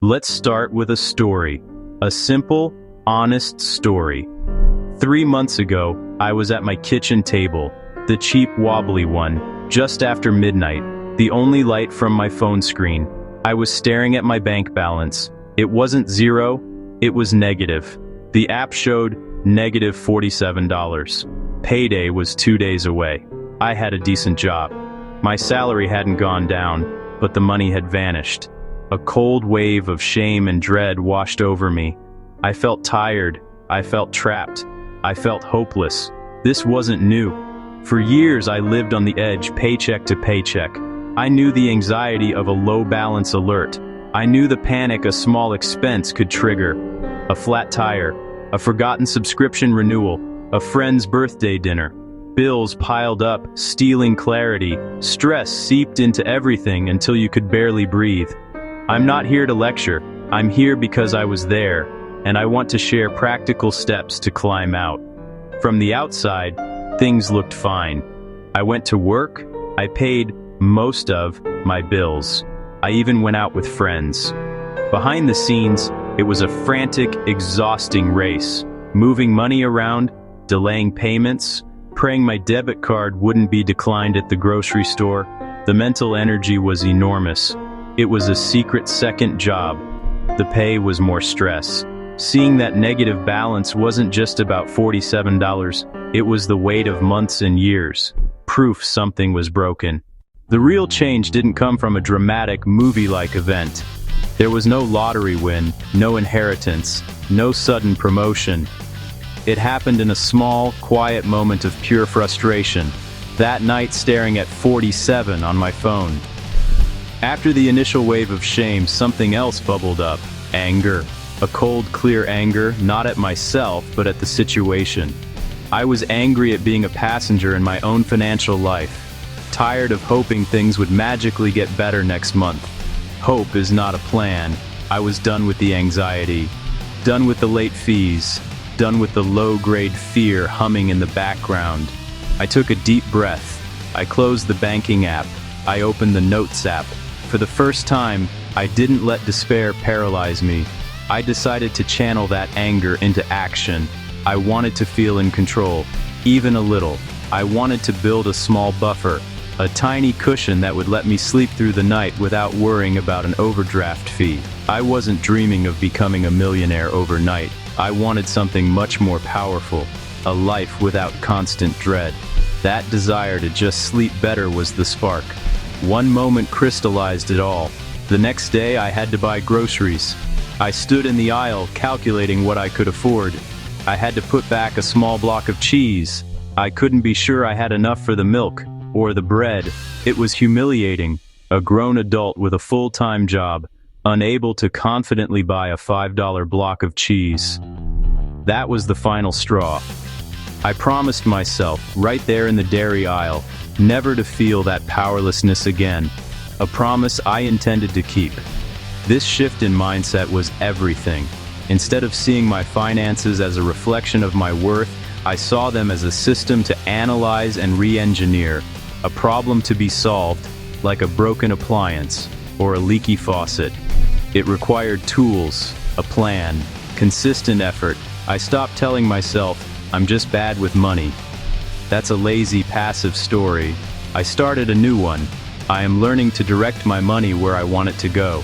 Let's start with a story. A simple, honest story. 3 months ago, I was at my kitchen table, the cheap wobbly one, just after midnight, the only light from my phone screen. I was staring at my bank balance. It wasn't zero, it was negative. The app showed negative $47. Payday was 2 days away. I had a decent job. My salary hadn't gone down, but the money had vanished. A cold wave of shame and dread washed over me. I felt tired. I felt trapped. I felt hopeless. This wasn't new. For years I lived on the edge, paycheck to paycheck. I knew the anxiety of a low balance alert. I knew the panic a small expense could trigger. A flat tire, a forgotten subscription renewal, a friend's birthday dinner. Bills piled up, stealing clarity. Stress seeped into everything until you could barely breathe. I'm not here to lecture. I'm here because I was there, and I want to share practical steps to climb out. From the outside, things looked fine. I went to work. I paid most of my bills. I even went out with friends. Behind the scenes, it was a frantic, exhausting race. Moving money around, delaying payments, praying my debit card wouldn't be declined at the grocery store. The mental energy was enormous. It was a secret second job. The pay was more stress. Seeing that negative balance wasn't just about $47, it was the weight of months and years. Proof something was broken. The real change didn't come from a dramatic, movie-like event. There was no lottery win, no inheritance, no sudden promotion. It happened in a small, quiet moment of pure frustration. That night staring at 47 on my phone. After the initial wave of shame, something else bubbled up. Anger. A cold, clear anger, not at myself, but at the situation. I was angry at being a passenger in my own financial life. Tired of hoping things would magically get better next month. Hope is not a plan. I was done with the anxiety. Done with the late fees. Done with the low-grade fear humming in the background. I took a deep breath. I closed the banking app. I opened the Notes app. For the first time, I didn't let despair paralyze me. I decided to channel that anger into action. I wanted to feel in control, even a little. I wanted to build a small buffer, a tiny cushion that would let me sleep through the night without worrying about an overdraft fee. I wasn't dreaming of becoming a millionaire overnight. I wanted something much more powerful, a life without constant dread. That desire to just sleep better was the spark. One moment crystallized it all. The next day I had to buy groceries. I stood in the aisle calculating what I could afford. I had to put back a small block of cheese. I couldn't be sure I had enough for the milk or the bread. It was humiliating. A grown adult with a full-time job, unable to confidently buy a $5 block of cheese. That was the final straw. I promised myself, right there in the dairy aisle, never to feel that powerlessness again. A promise I intended to keep. This shift in mindset was everything. Instead of seeing my finances as a reflection of my worth, I saw them as a system to analyze and re-engineer, a problem to be solved, like a broken appliance or a leaky faucet. It required tools, a plan, consistent effort. I stopped telling myself, I'm just bad with money. That's a lazy, passive story. I started a new one. I am learning to direct my money where I want it to go.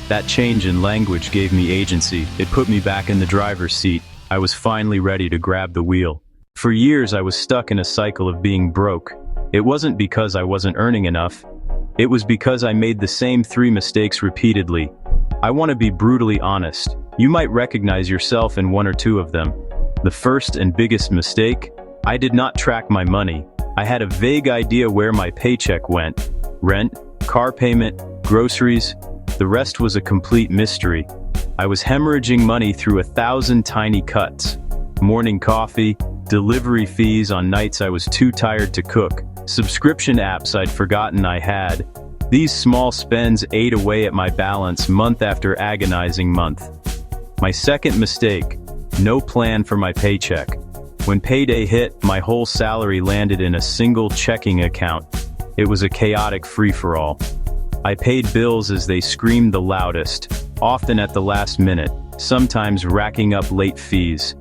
That change in language gave me agency. It put me back in the driver's seat. I was finally ready to grab the wheel. For years I was stuck in a cycle of being broke. It wasn't because I wasn't earning enough. It was because I made the same 3 mistakes repeatedly. I want to be brutally honest. You might recognize yourself in 1 or 2 of them. The first and biggest mistake: I did not track my money. I had a vague idea where my paycheck went. Rent, car payment, groceries. The rest was a complete mystery. I was hemorrhaging money through 1,000 tiny cuts. Morning coffee, delivery fees on nights I was too tired to cook, subscription apps I'd forgotten I had. These small spends ate away at my balance month after agonizing month. My second mistake: no plan for my paycheck. When payday hit, my whole salary landed in a single checking account. It was a chaotic free-for-all. I paid bills as they screamed the loudest, often at the last minute, sometimes racking up late fees.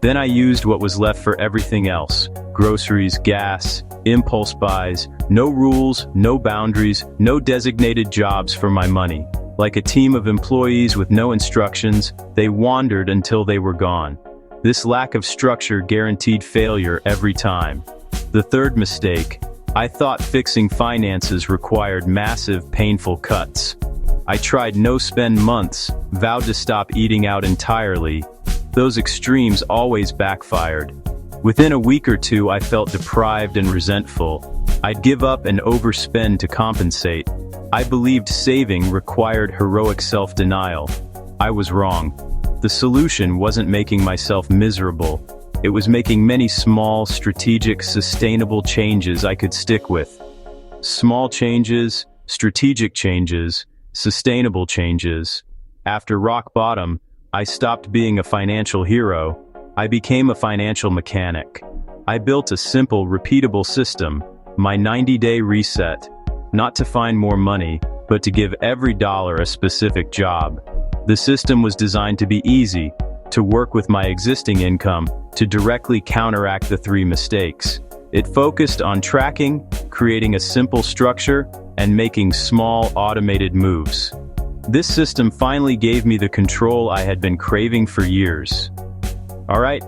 Then I used what was left for everything else: groceries, gas, impulse buys, no rules, no boundaries, no designated jobs for my money. Like a team of employees with no instructions, they wandered until they were gone. This lack of structure guaranteed failure every time. The third mistake: I thought fixing finances required massive, painful cuts. I tried no-spend months, vowed to stop eating out entirely. Those extremes always backfired. Within a week or two, I felt deprived and resentful. I'd give up and overspend to compensate. I believed saving required heroic self-denial. I was wrong. The solution wasn't making myself miserable. It was making many small, strategic, sustainable changes I could stick with. Small changes, strategic changes, sustainable changes. After rock bottom, I stopped being a financial hero. I became a financial mechanic. I built a simple, repeatable system, my 90-day reset. Not to find more money, but to give every dollar a specific job. The system was designed to be easy, to work with my existing income, to directly counteract the three mistakes. It focused on tracking, creating a simple structure, and making small, automated moves. This system finally gave me the control I had been craving for years. Alright,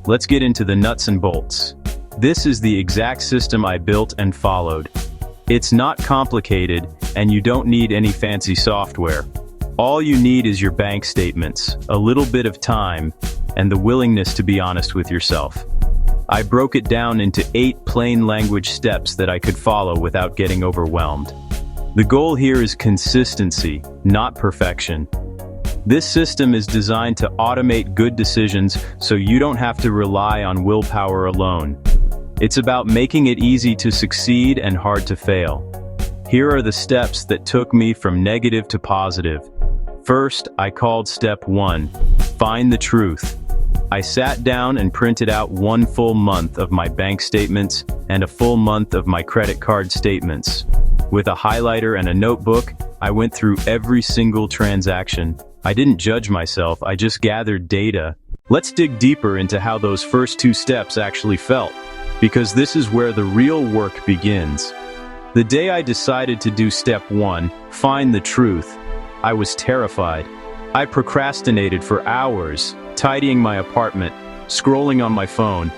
let's get into the nuts and bolts. This is the exact system I built and followed. It's not complicated, and you don't need any fancy software. All you need is your bank statements, a little bit of time, and the willingness to be honest with yourself. I broke it down into 8 plain language steps that I could follow without getting overwhelmed. The goal here is consistency, not perfection. This system is designed to automate good decisions so you don't have to rely on willpower alone. It's about making it easy to succeed and hard to fail. Here are the steps that took me from negative to positive. First, I called step 1, find the truth. I sat down and printed out 1 full month of my bank statements and a full month of my credit card statements. With a highlighter and a notebook, I went through every single transaction. I didn't judge myself, I just gathered data. Let's dig deeper into how those first 2 steps actually felt, because this is where the real work begins. The day I decided to do step 1, find the truth, I was terrified. I procrastinated for hours, tidying my apartment, scrolling on my phone,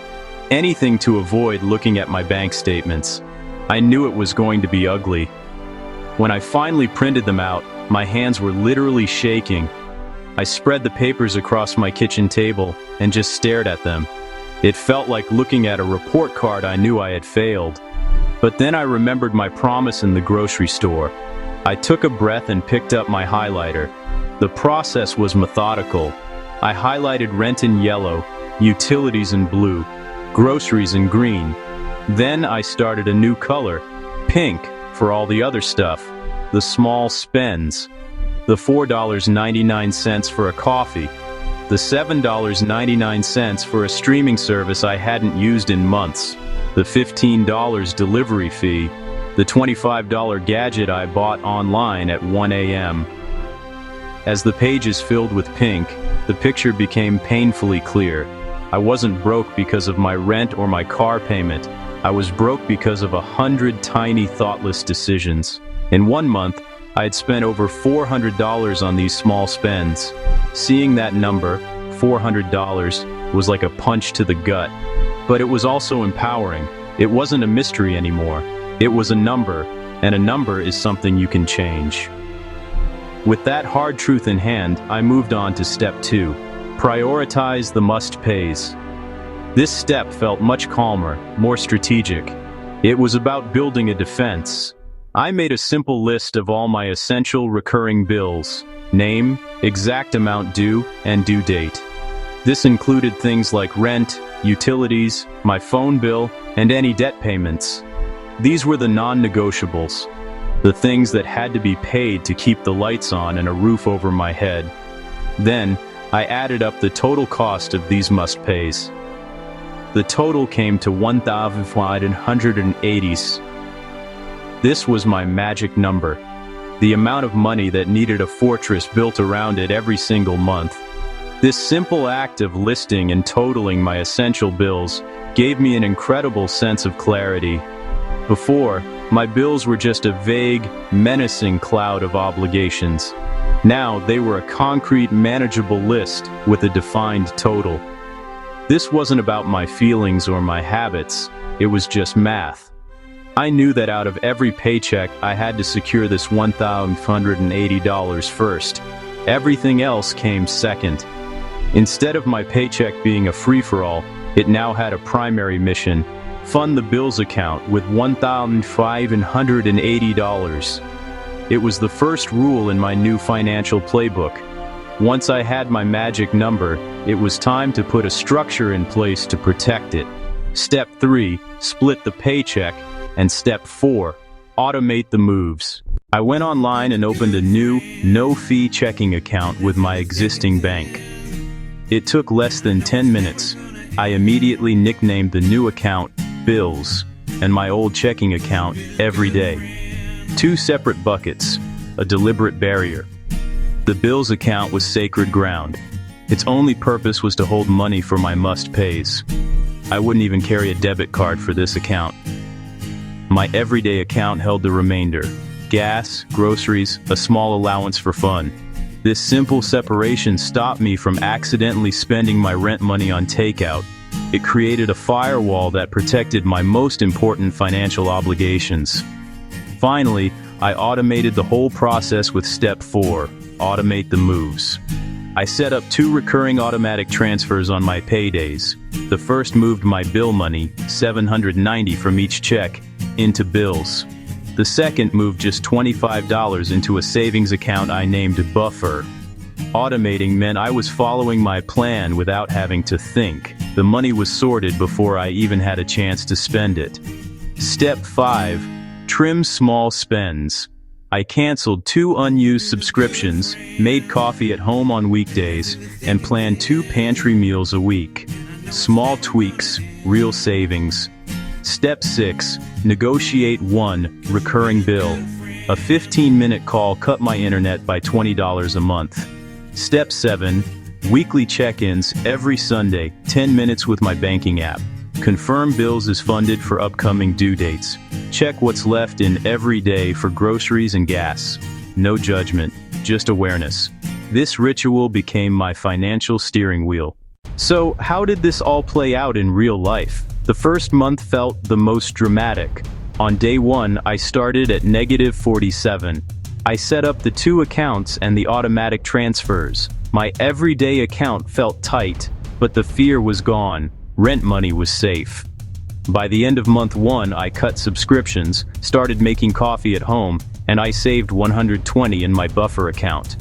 anything to avoid looking at my bank statements. I knew it was going to be ugly. When I finally printed them out, my hands were literally shaking. I spread the papers across my kitchen table and just stared at them. It felt like looking at a report card I knew I had failed. But then I remembered my promise in the grocery store. I took a breath and picked up my highlighter. The process was methodical. I highlighted rent in yellow, utilities in blue, groceries in green. Then I started a new color, pink, for all the other stuff, the small spends, the $4.99 for a coffee, the $7.99 for a streaming service I hadn't used in months, the $15 delivery fee, the $25 gadget I bought online at 1 a.m. As the pages filled with pink, the picture became painfully clear. I wasn't broke because of my rent or my car payment. I was broke because of 100 tiny, thoughtless decisions. In 1 month, I had spent over $400 on these small spends. Seeing that number, $400, was like a punch to the gut. But it was also empowering. It wasn't a mystery anymore. It was a number, and a number is something you can change. With that hard truth in hand, I moved on to step 2, prioritize the must-pays. This step felt much calmer, more strategic. It was about building a defense. I made a simple list of all my essential recurring bills: name, exact amount due, and due date. This included things like rent, utilities, my phone bill, and any debt payments. These were the non-negotiables, the things that had to be paid to keep the lights on and a roof over my head. Then, I added up the total cost of these must-pays. The total came to $1,580. This was my magic number. the amount of money that needed a fortress built around it every single month. This simple act of listing and totaling my essential bills gave me an incredible sense of clarity. Before, my bills were just a vague, menacing cloud of obligations. Now they were a concrete, manageable list with a defined total. This wasn't about my feelings or my habits, it was just math. I knew that out of every paycheck, I had to secure this $1,180 first. Everything else came second. Instead of my paycheck being a free-for-all, it now had a primary mission: fund the bills account with $1,580. It was the first rule in my new financial playbook. Once I had my magic number, it was time to put a structure in place to protect it. Step 3, split the paycheck, and Step 4, automate the moves. I went online and opened a new, no-fee checking account with my existing bank. It took less than 10 minutes. I immediately nicknamed the new account Bills and my old checking account Everyday. 2 separate buckets, a deliberate barrier. The Bills account was sacred ground. Its only purpose was to hold money for my must-pays. I wouldn't even carry a debit card for this account. My Everyday account held the remainder: gas, groceries, a small allowance for fun. This simple separation stopped me from accidentally spending my rent money on takeout. It created a firewall that protected my most important financial obligations. Finally, I automated the whole process with Step 4, automate the moves. I set up 2 recurring automatic transfers on my paydays. The first moved my bill money, $790 from each check, into bills. The second moved just $25 into a savings account I named Buffer. Automating meant I was following my plan without having to think. The money was sorted before I even had a chance to spend it. Step 5, trim small spends. I canceled 2 unused subscriptions, made coffee at home on weekdays, and planned 2 pantry meals a week. Small tweaks, real savings. Step 6, negotiate 1 recurring bill. A 15-minute call cut my internet by $20 a month. Step 7, weekly check-ins every Sunday, 10 minutes with my banking app. Confirm bills is funded for upcoming due dates. Check what's left in every day for groceries and gas. No judgment, just awareness. This ritual became my financial steering wheel. So, how did this all play out in real life? The first month felt the most dramatic. On day 1, I started at -47. I set up the 2 accounts and the automatic transfers. My everyday account felt tight, but the fear was gone. Rent money was safe. By the end of month 1, I cut subscriptions, started making coffee at home, and I saved $120 in my Buffer account.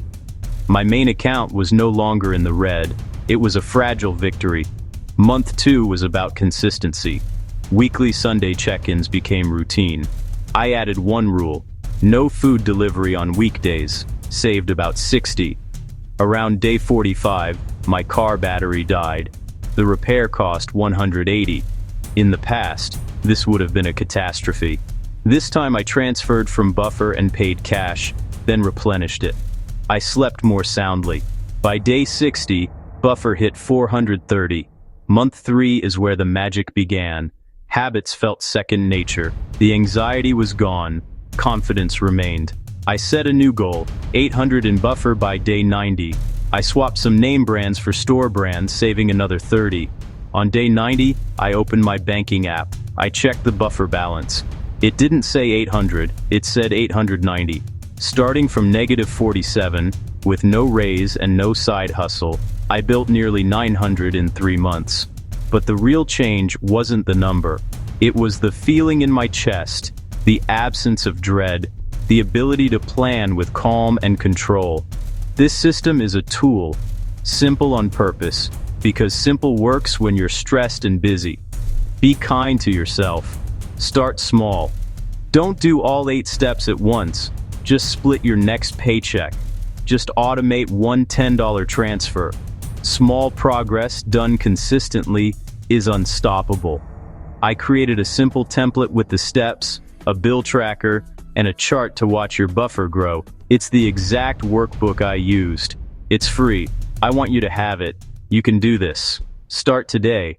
My main account was no longer in the red. It was a fragile victory. Month 2 was about consistency. Weekly Sunday check-ins became routine. I added 1 rule: no food delivery on weekdays, saved about $60. Around day 45, my car battery died. The repair cost $180. In the past, this would have been a catastrophe. This time I transferred from Buffer and paid cash, then replenished it. I slept more soundly. By day 60, Buffer hit $430. Month 3 is where the magic began. Habits felt second nature. The anxiety was gone. Confidence remained. I set a new goal, $800 in Buffer by day 90. I swapped some name brands for store brands, saving another $30. On day 90, I opened my banking app. I checked the Buffer balance. It didn't say 800, it said 890. Starting from -47, with no raise and no side hustle, I built nearly 900 in 3 months. But the real change wasn't the number. It was the feeling in my chest, the absence of dread, the ability to plan with calm and control. This system is a tool, simple on purpose, because simple works when you're stressed and busy. Be kind to yourself. Start small. Don't do all 8 steps at once. Just split your next paycheck. Just automate one $10 transfer. Small progress done consistently is unstoppable. I created a simple template with the steps, a bill tracker, and a chart to watch your buffer grow. It's the exact workbook I used. It's free. I want you to have it. You can do this. Start today.